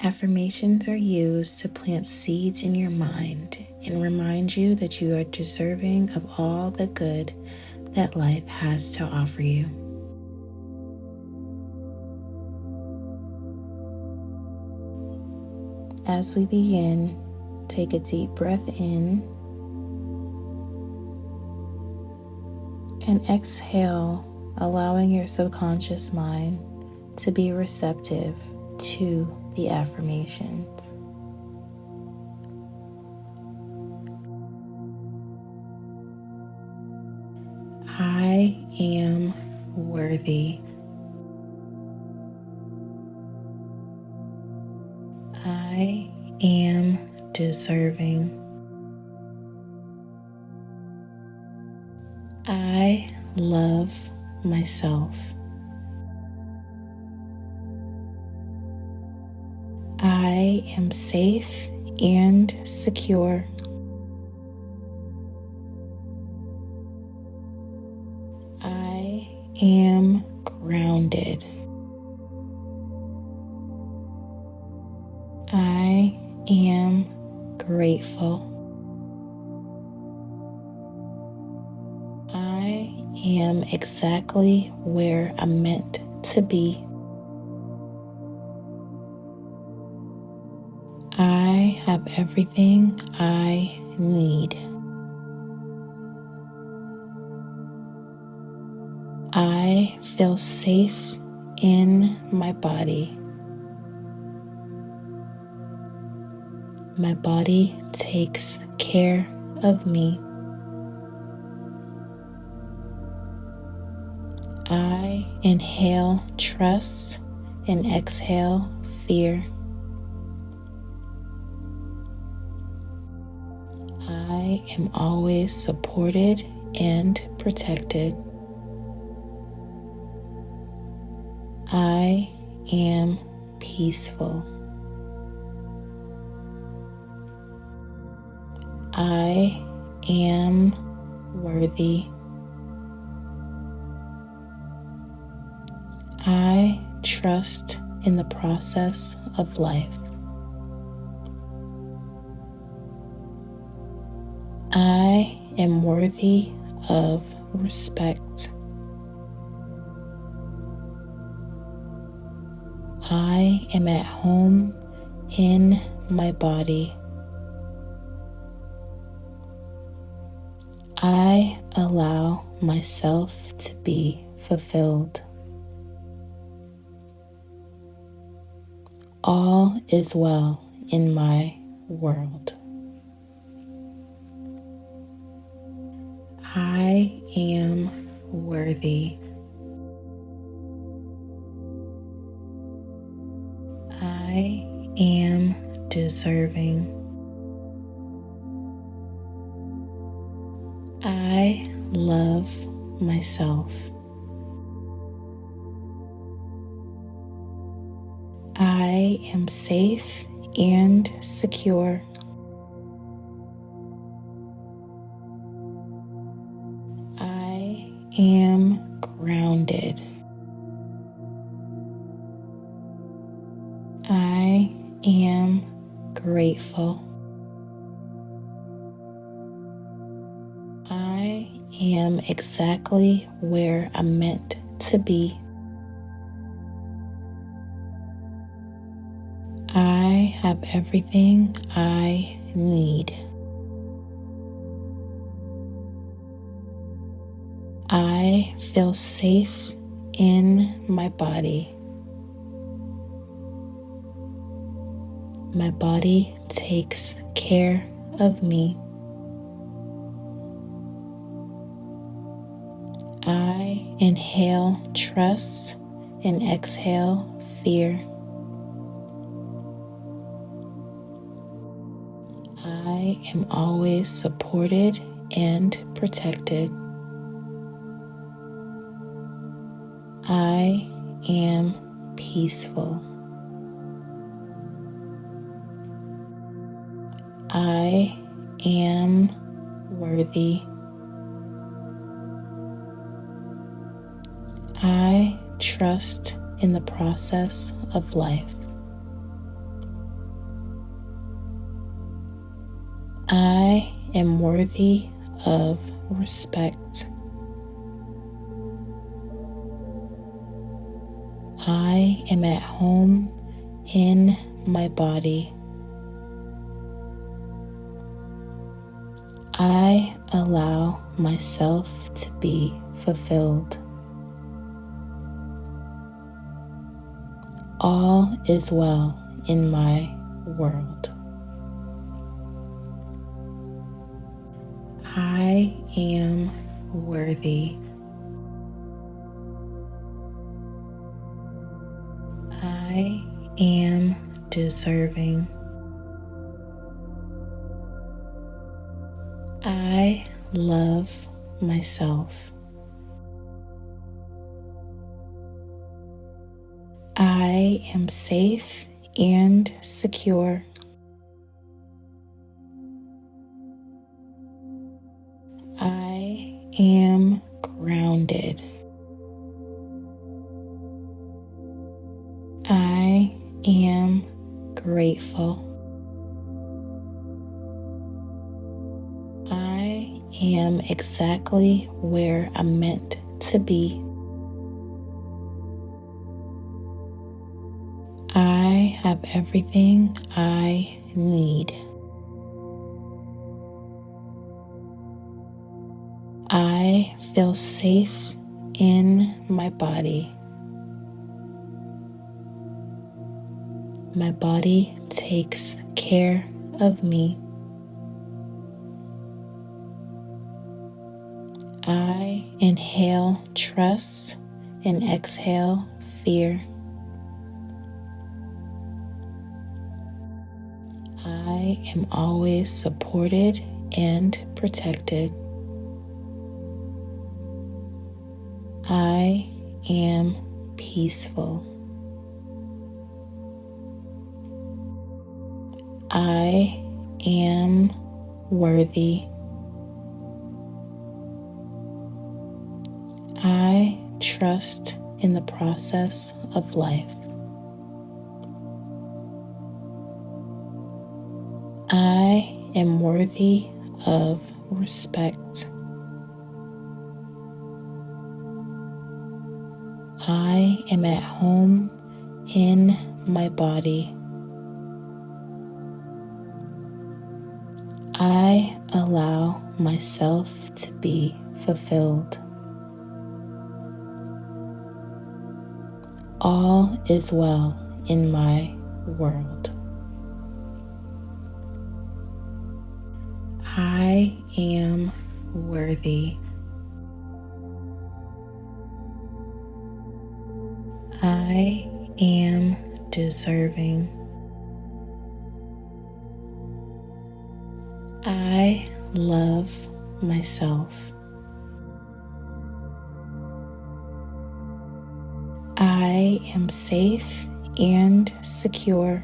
Affirmations are used to plant seeds in your mind and remind you that you are deserving of all the good that life has to offer you. As we begin, take a deep breath in and exhale, allowing your subconscious mind to be receptive to the affirmations. I am worthy. I am deserving. I love myself. I am safe and secure. I am grounded. I am grateful. I am exactly where I'm meant to be. I have everything I need. I feel safe in my body. My body takes care of me. I inhale trust and exhale fear. I am always supported and protected. I am peaceful. I am worthy. I trust in the process of life. I am worthy of respect. I am at home in my body. I allow myself to be fulfilled. All is well in my world. I am worthy. I am deserving. I love myself. I am safe and secure. I am grounded. I am grateful. I am exactly where I'm meant to be. I have everything I need. I feel safe in my body. My body takes care of me. I inhale trust and exhale fear. I am always supported and protected. I am peaceful. I am worthy. I trust in the process of life. I am worthy of respect. I am at home in my body. I allow myself to be fulfilled. All is well in my world. I am worthy. I am deserving. I love myself. I am safe and secure. I am grounded. I am grateful. I am exactly where I'm meant to be. I have everything I need. I feel safe in my body. My body takes care of me. I inhale trust and exhale fear. I am always supported and protected. I am peaceful. I am worthy. I trust in the process of life. I am worthy of respect. I am at home in my body. I allow myself to be fulfilled. All is well in my world. I am worthy. I am deserving. I love myself. I am safe and secure.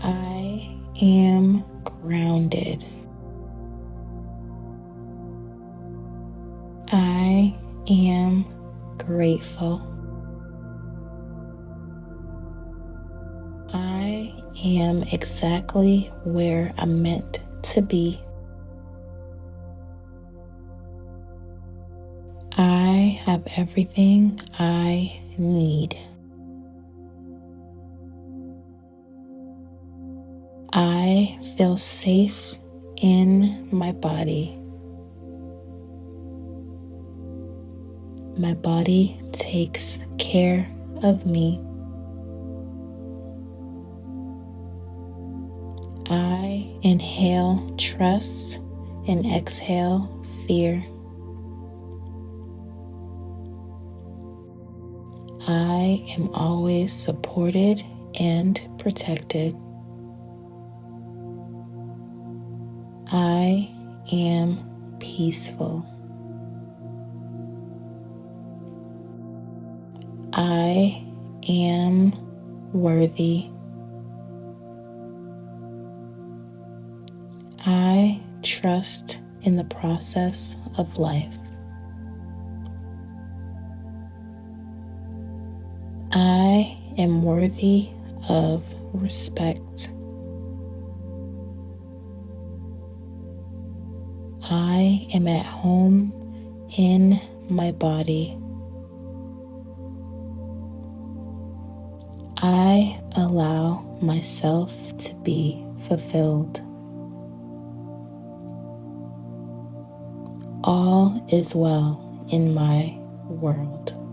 I am grounded. I am grateful. I am exactly where I'm meant to be. I have everything I need. I feel safe in my body. My body takes care of me. I inhale trust and exhale fear. I am always supported and protected. I am peaceful. I am worthy. I trust in the process of life. I am worthy of respect. I am at home in my body. I allow myself to be fulfilled. All is well in my world.